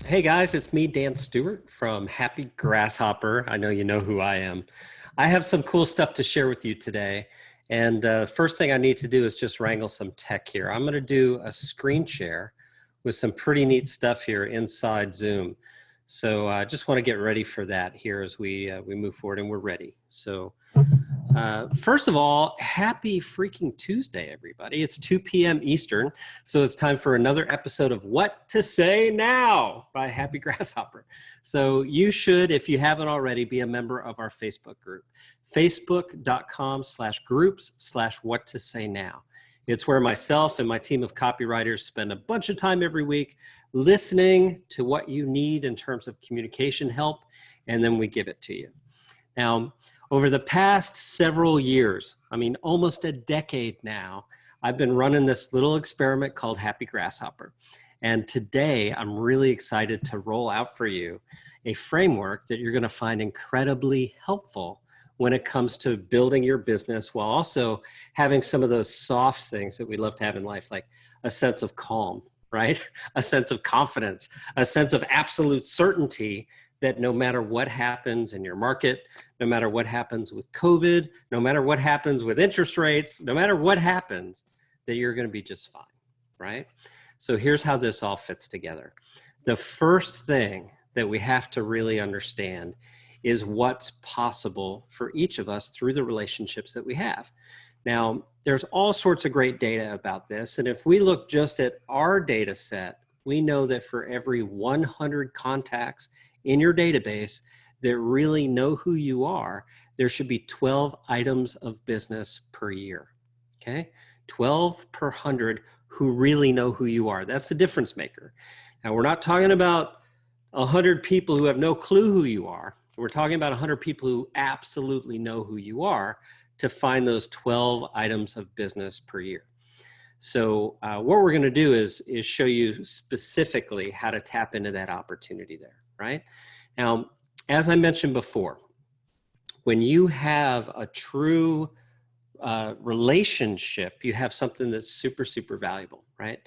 Hey guys, it's me, Dan Stewart from Happy Grasshopper. I know you know who I am. I have some cool stuff to share with you today. And first thing I need to do is just wrangle some tech here. I'm going to do a screen share with some pretty neat stuff here inside Zoom. So I just want to get ready for that here as we move forward, and we're ready. So first of all, happy freaking Tuesday, everybody. It's 2 p.m. Eastern, so it's time for another episode of What to Say Now by Happy Grasshopper. So you should, if you haven't already, be a member of our Facebook group, facebook.com/groups/what to say now. It's where myself and my team of copywriters spend a bunch of time every week listening to what you need in terms of communication help, and then we give it to you. Now, over the past several years, I mean, almost a decade now, I've been running this little experiment called Happy Grasshopper. And today, I'm really excited to roll out for you a framework that you're going to find incredibly helpful when it comes to building your business while also having some of those soft things that we love to have in life, like a sense of calm, right? A sense of confidence, a sense of absolute certainty that no matter what happens in your market, no matter what happens with COVID, no matter what happens with interest rates, no matter what happens, that you're going to be just fine, right? So here's how this all fits together. The first thing that we have to really understand is what's possible for each of us through the relationships that we have. Now, there's all sorts of great data about this. And if we look just at our data set, we know that for every 100 contacts in your database that really know who you are, there should be 12 items of business per year, okay? 12 per 100 who really know who you are. That's the difference maker. Now, we're not talking about 100 people who have no clue who you are. We're talking about 100 people who absolutely know who you are to find those 12 items of business per year. So what we're going to do is show you specifically how to tap into that opportunity there, right? Now, as I mentioned before, when you have a true relationship, you have something that's super, super valuable, right?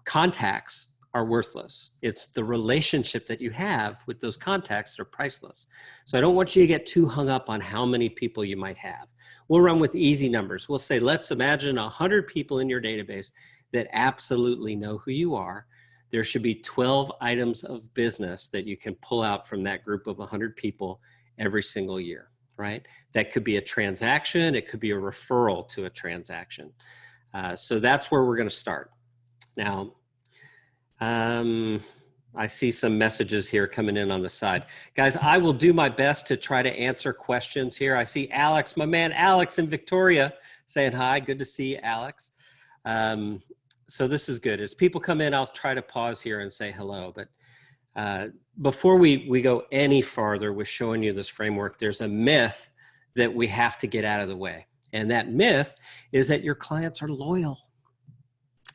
Contacts are worthless. It's the relationship that you have with those contacts that are priceless. So I don't want you to get too hung up on how many people you might have. We'll run with easy numbers. We'll say, let's imagine 100 people in your database that absolutely know who you are. There should be 12 items of business that you can pull out from that group of 100 people every single year, right? That could be a transaction. It could be a referral to a transaction. So that's where we're going to start. Now, I see some messages here coming in on the side. Guys, I will do my best to try to answer questions here. I see Alex, my man Alex in Victoria, saying hi. Good to see you, Alex. So this is good. As people come in, I'll try to pause here and say hello. But before we go any farther with showing you this framework, there's a myth that we have to get out of the way. And that myth is that your clients are loyal.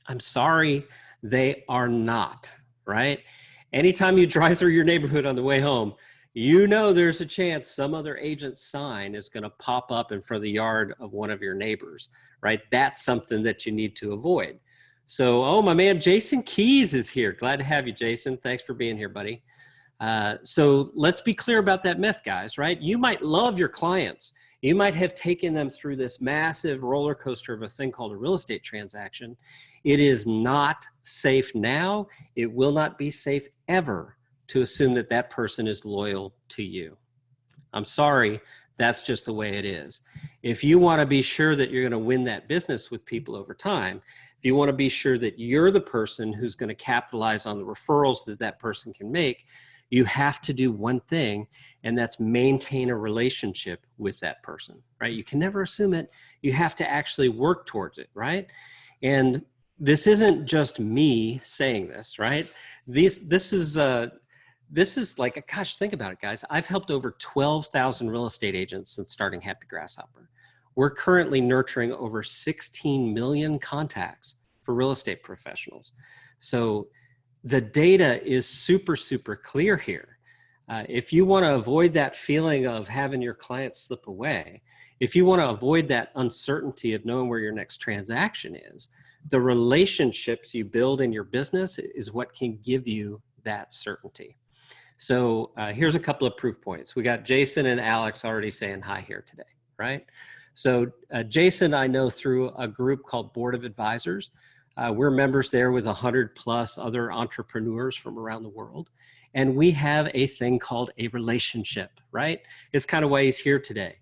I'm sorry, they are not, right? Anytime you drive through your neighborhood on the way home, you know there's a chance some other agent's sign is going to pop up in front of the yard of one of your neighbors, right? That's something that you need to avoid. So, oh, my man, Jason Keys is here. Glad to have you, Jason. Thanks for being here, buddy. So let's be clear about that myth, guys, right? You might love your clients. You might have taken them through this massive roller coaster of a thing called a real estate transaction. It is not safe now. It will not be safe ever to assume that that person is loyal to you. I'm sorry, that's just the way it is. If you want to be sure that you're going to win that business with people over time, if you want to be sure that you're the person who's going to capitalize on the referrals that that person can make, you have to do one thing, and that's maintain a relationship with that person, right? You can never assume it. You have to actually work towards it, right? And this isn't just me saying this, right? This is like, gosh, think about it, guys. I've helped over 12,000 real estate agents since starting Happy Grasshopper. We're currently nurturing over 16 million contacts for real estate professionals. So the data is super, super clear here. If you want to avoid that feeling of having your clients slip away, if you want to avoid that uncertainty of knowing where your next transaction is, the relationships you build in your business is what can give you that certainty. So here's a couple of proof points. We got Jason and Alex already saying hi here today, right? So Jason, I know through a group called Board of Advisors. We're members there with 100+ other entrepreneurs from around the world. And we have a thing called a relationship, right? It's kind of why he's here today.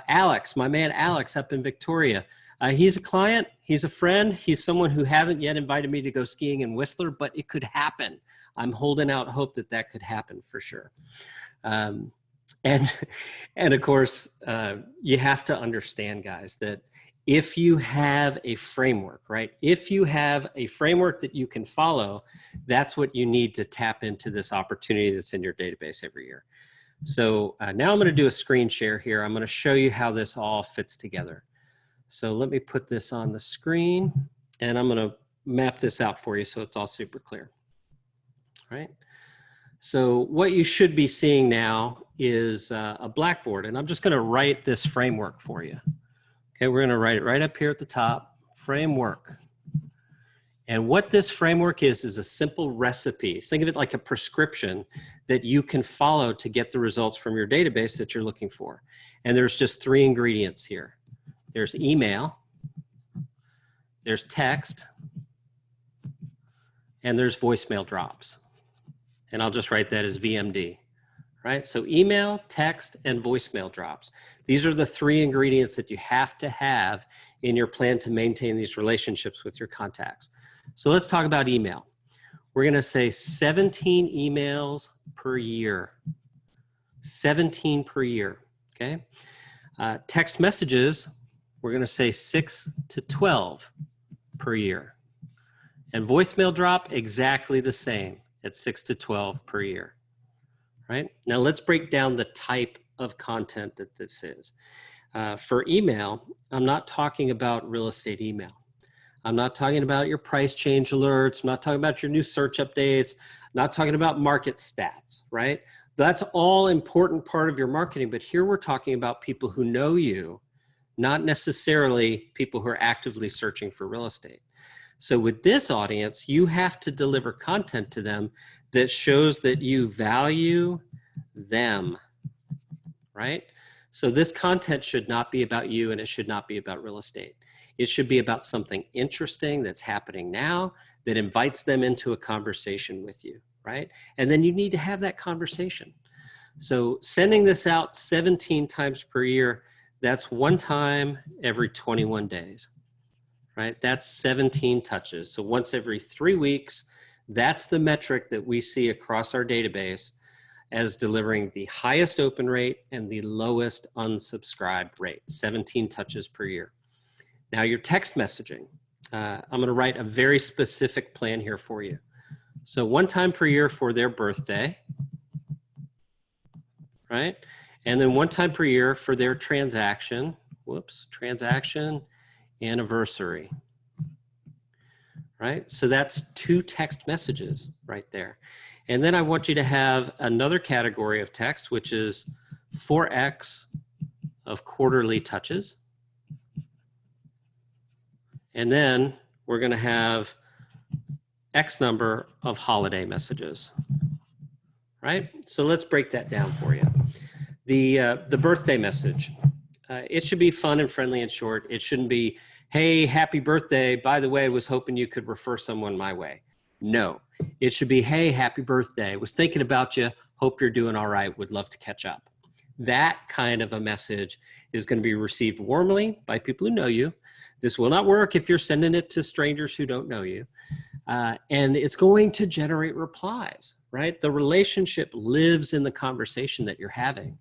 Alex, my man Alex up in Victoria, he's a client, he's a friend, he's someone who hasn't yet invited me to go skiing in Whistler, but it could happen. I'm holding out hope that that could happen for sure. And of course, you have to understand, guys, that if you have a framework, right? If you have a framework that you can follow, that's what you need to tap into this opportunity that's in your database every year. So now I'm going to do a screen share here. I'm going to show you how this all fits together. So let me put this on the screen and I'm going to map this out for you so it's all super clear. All right. So what you should be seeing now is a blackboard, and I'm just going to write this framework for you. Okay, we're going to write it right up here at the top, framework. And what this framework is a simple recipe. Think of it like a prescription that you can follow to get the results from your database that you're looking for. And there's just 3 ingredients here. There's email, there's text, and there's voicemail drops. And I'll just write that as VMD, right? So email, text, and voicemail drops. These are the 3 ingredients that you have to have in your plan to maintain these relationships with your contacts. So let's talk about email. We're going to say 17 emails per year. 17 per year, okay? Text messages, we're going to say 6 to 12 per year. And voicemail drop, exactly the same at 6 to 12 per year, right? Now let's break down the type of content that this is. For email, I'm not talking about real estate email. I'm not talking about your price change alerts. I'm not talking about your new search updates. I'm not talking about market stats, right? That's all important part of your marketing, but here we're talking about people who know you, not necessarily people who are actively searching for real estate. So with this audience, you have to deliver content to them that shows that you value them, right? So this content should not be about you and it should not be about real estate. It should be about something interesting that's happening now that invites them into a conversation with you, right? And then you need to have that conversation. So sending this out 17 times per year, that's 1 time every 21 days. Right? That's 17 touches. So once every 3 weeks, that's the metric that we see across our database as delivering the highest open rate and the lowest unsubscribed rate, 17 touches per year. Now your text messaging, I'm going to write a very specific plan here for you. So 1 time per year for their birthday, right? And then 1 time per year for their transaction, transaction anniversary, right? So that's 2 text messages right there. And then I want you to have another category of text, which is 4x of quarterly touches. And then we're going to have X number of holiday messages, right? So let's break that down for you. The birthday message, it should be fun and friendly and short. It shouldn't be, hey, happy birthday. By the way, was hoping you could refer someone my way. No, it should be, hey, happy birthday. Was thinking about you. Hope you're doing all right. Would love to catch up. That kind of a message is going to be received warmly by people who know you. This will not work if you're sending it to strangers who don't know you. And it's going to generate replies, right? The relationship lives in the conversation that you're having.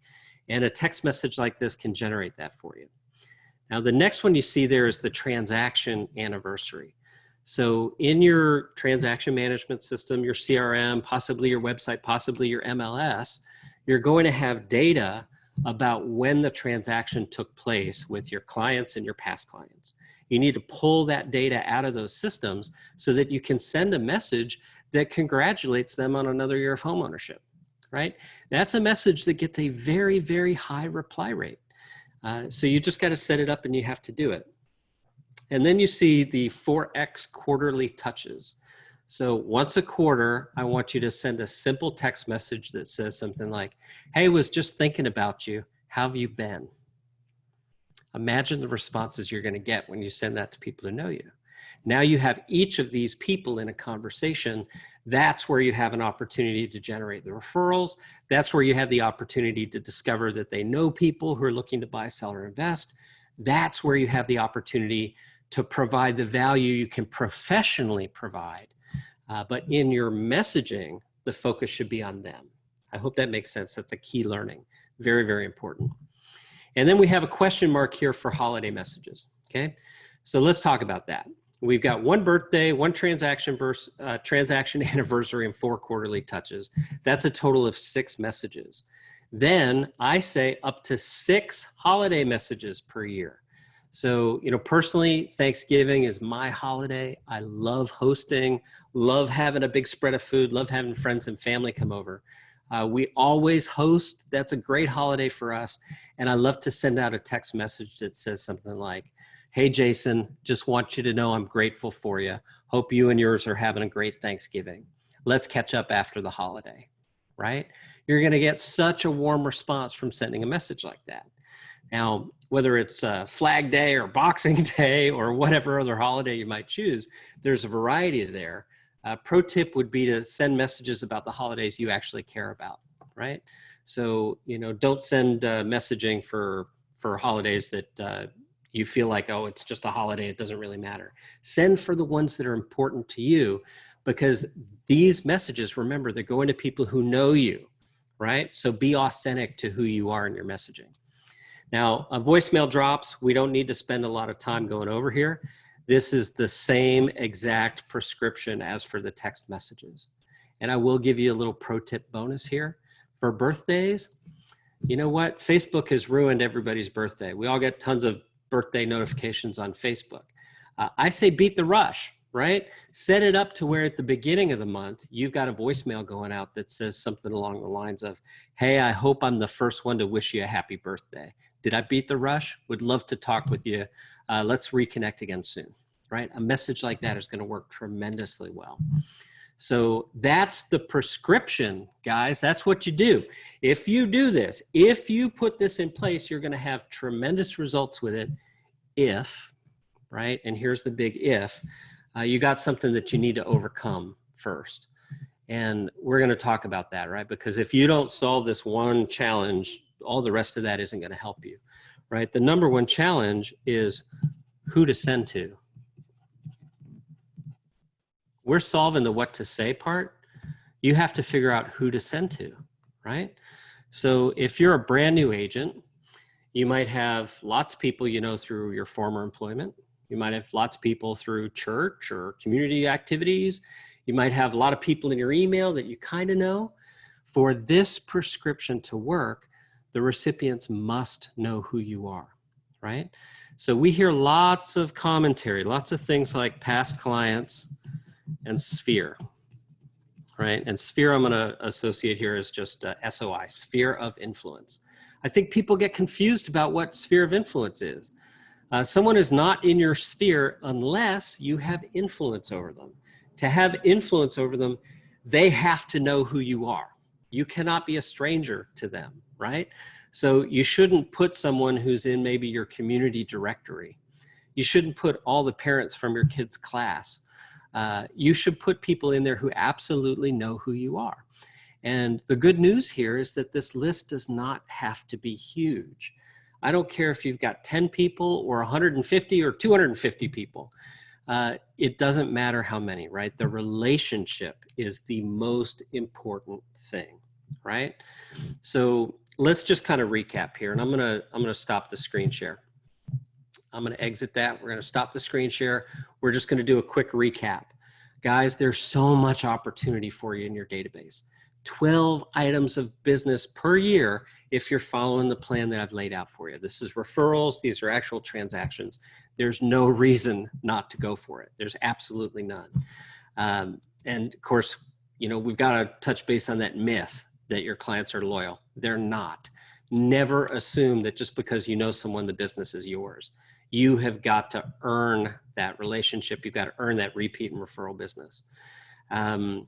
And a text message like this can generate that for you. Now, the next one you see there is the transaction anniversary. So in your transaction management system, your CRM, possibly your website, possibly your MLS, you're going to have data about when the transaction took place with your clients and your past clients. You need to pull that data out of those systems so that you can send a message that congratulates them on another year of homeownership, right? That's a message that gets a very, very high reply rate. So you just got to set it up and you have to do it. And then you see the 4x quarterly touches. So once a quarter, I want you to send a simple text message that says something like, hey, was just thinking about you. How have you been? Imagine the responses you're going to get when you send that to people who know you. Now you have each of these people in a conversation. That's where you have an opportunity to generate the referrals. That's where you have the opportunity to discover that they know people who are looking to buy, sell, or invest. That's where you have the opportunity to provide the value you can professionally provide. But in your messaging, the focus should be on them. I hope that makes sense. That's a key learning. Very, very important. And then we have a question mark here for holiday messages, okay? So let's talk about that. We've got one birthday, one transaction anniversary, and 4 quarterly touches. That's a total of 6 messages. Then I say up to 6 holiday messages per year. So, personally, Thanksgiving is my holiday. I love hosting, love having a big spread of food, love having friends and family come over. We always host. That's a great holiday for us. And I love to send out a text message that says something like, hey, Jason, just want you to know I'm grateful for you. Hope you and yours are having a great Thanksgiving. Let's catch up after the holiday, right? You're going to get such a warm response from sending a message like that. Now, whether it's Flag Day or Boxing Day or whatever other holiday you might choose, there's a variety there. Pro tip would be to send messages about the holidays you actually care about, right? So, don't send messaging for holidays that you feel like, oh, it's just a holiday, it doesn't really matter. Send for the ones that are important to you, because these messages, remember, they're going to people who know you, right? So be authentic to who you are in your messaging. Now, voicemail drops, we don't need to spend a lot of time going over here. This is the same exact prescription as for the text messages. And I will give you a little pro tip bonus here. For birthdays, you know what? Facebook has ruined everybody's birthday. We all get tons of birthday notifications on Facebook. I say beat the rush, right? Set it up to where at the beginning of the month, you've got a voicemail going out that says something along the lines of, hey, I hope I'm the first one to wish you a happy birthday. Did I beat the rush? Would love to talk with you. Let's reconnect again soon, right? A message like that is going to work tremendously well. So that's the prescription, guys. That's what you do. If you do this, if you put this in place, you're going to have tremendous results with it if, right? And here's the big if, you got something that you need to overcome first. And we're going to talk about that, right? Because if you don't solve this one challenge, all the rest of that isn't going to help you, right? The number one challenge is who to send to. We're solving the what to say part. You have to figure out who to send to, right? So if you're a brand new agent, you might have lots of people you know through your former employment. You might have lots of people through church or community activities. You might have a lot of people in your email that you kind of know. For this prescription to work, the recipients must know who you are, right? So we hear lots of commentary, lots of things like past clients and sphere, right? And sphere I'm going to associate here as just SOI, sphere of influence. I think people get confused about what sphere of influence is. Someone is not in your sphere unless you have influence over them. To have influence over them, they have to know who you are. You cannot be a stranger to them, right? So you shouldn't put someone who's in maybe your community directory. You shouldn't put all the parents from your kid's class. You should put people in there who absolutely know who you are. And the good news here is that this list does not have to be huge. I don't care if you've got 10 people or 150 or 250 people. It doesn't matter how many, right? The relationship is the most important thing, right? So let's just kind of recap here, and I'm gonna stop the screen share. I'm gonna exit that. We're gonna stop the screen share. We're just gonna do a quick recap. Guys, there's so much opportunity for you in your database. 12 items of business per year if you're following the plan that I've laid out for you. This is referrals. These are actual transactions. There's no reason not to go for it. There's absolutely none. And of course, we've got to touch base on that myth that your clients are loyal. They're not. Never assume that just because you know someone, the business is yours. You have got to earn that relationship. You've got to earn that repeat and referral business. And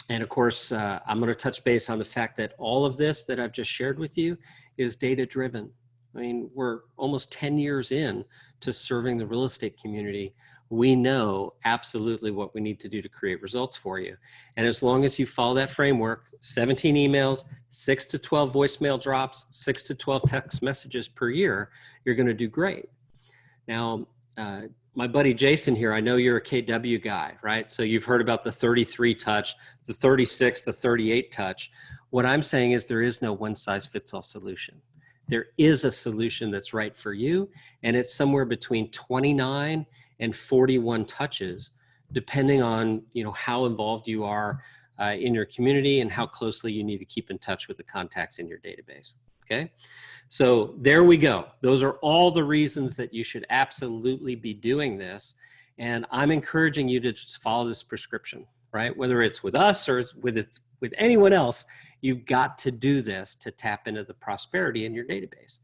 of course, I'm going to touch base on the fact that all of this that I've just shared with you is data driven. I mean, we're almost 10 years in to serving the real estate community. We know absolutely what we need to do to create results for you. And as long as you follow that framework, 17 emails, 6 to 12 voicemail drops, 6 to 12 text messages per year, you're going to do great. Now, my buddy Jason here, I know you're a KW guy, right? So you've heard about the 33 touch, the 36, the 38 touch. What I'm saying is there is no one size fits all solution. There is a solution that's right for you, and it's somewhere between 29 and 41 touches, depending on how involved you are in your community and how closely you need to keep in touch with the contacts in your database. Okay, so there we go. Those are all the reasons that you should absolutely be doing this, and I'm encouraging you to just follow this prescription, right? Whether it's with us or with anyone else, you've got to do this to tap into the prosperity in your database.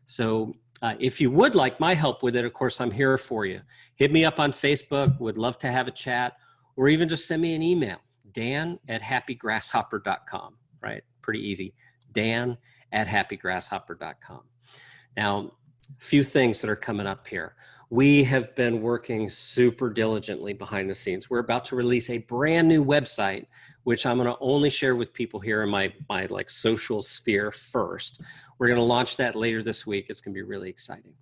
So if you would like my help with it, of course, I'm here for you. Hit me up on Facebook, would love to have a chat, or even just send me an email, dan@happygrasshopper.com, right? Pretty easy, dan@happygrasshopper.com. Now, a few things that are coming up here. We have been working super diligently behind the scenes. We're about to release a brand new website, which I'm going to only share with people here in my like social sphere first. We're going to launch that later this week. It's going to be really exciting.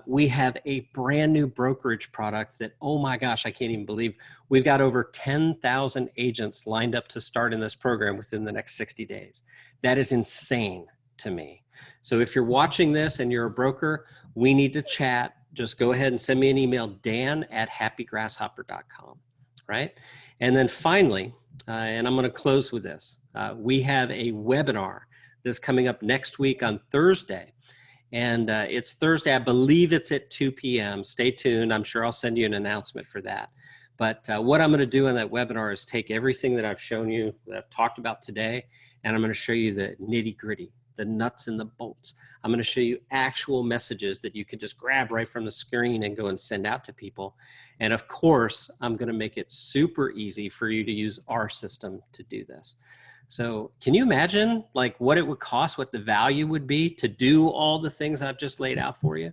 We have a brand new brokerage product that, oh my gosh, I can't even believe we've got over 10,000 agents lined up to start in this program within the next 60 days. That is insane to me. So if you're watching this and you're a broker, we need to chat. Just go ahead and send me an email, dan@happygrasshopper.com, right? And then finally, and I'm going to close with this, we have a webinar that's coming up next week on Thursday. And it's Thursday, I believe it's at 2 p.m. Stay tuned. I'm sure I'll send you an announcement for that. But what I'm going to do in that webinar is take everything that I've shown you, that I've talked about today, and I'm going to show you the nitty gritty, the nuts and the bolts. I'm going to show you actual messages that you can just grab right from the screen and go and send out to people. And of course, I'm going to make it super easy for you to use our system to do this. So can you imagine like what it would cost, what the value would be to do all the things I've just laid out for you?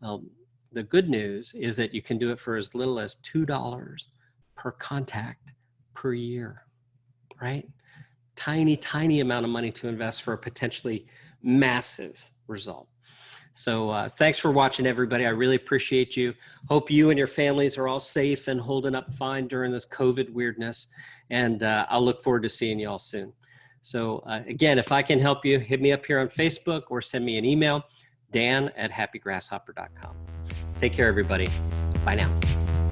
Well, the good news is that you can do it for as little as $2 per contact per year, right? Tiny, tiny amount of money to invest for a potentially massive result. So thanks for watching, everybody. I really appreciate you. Hope you and your families are all safe and holding up fine during this COVID weirdness. And I'll look forward to seeing you all soon. So again, if I can help you, hit me up here on Facebook or send me an email, dan@happygrasshopper.com. Take care, everybody. Bye now.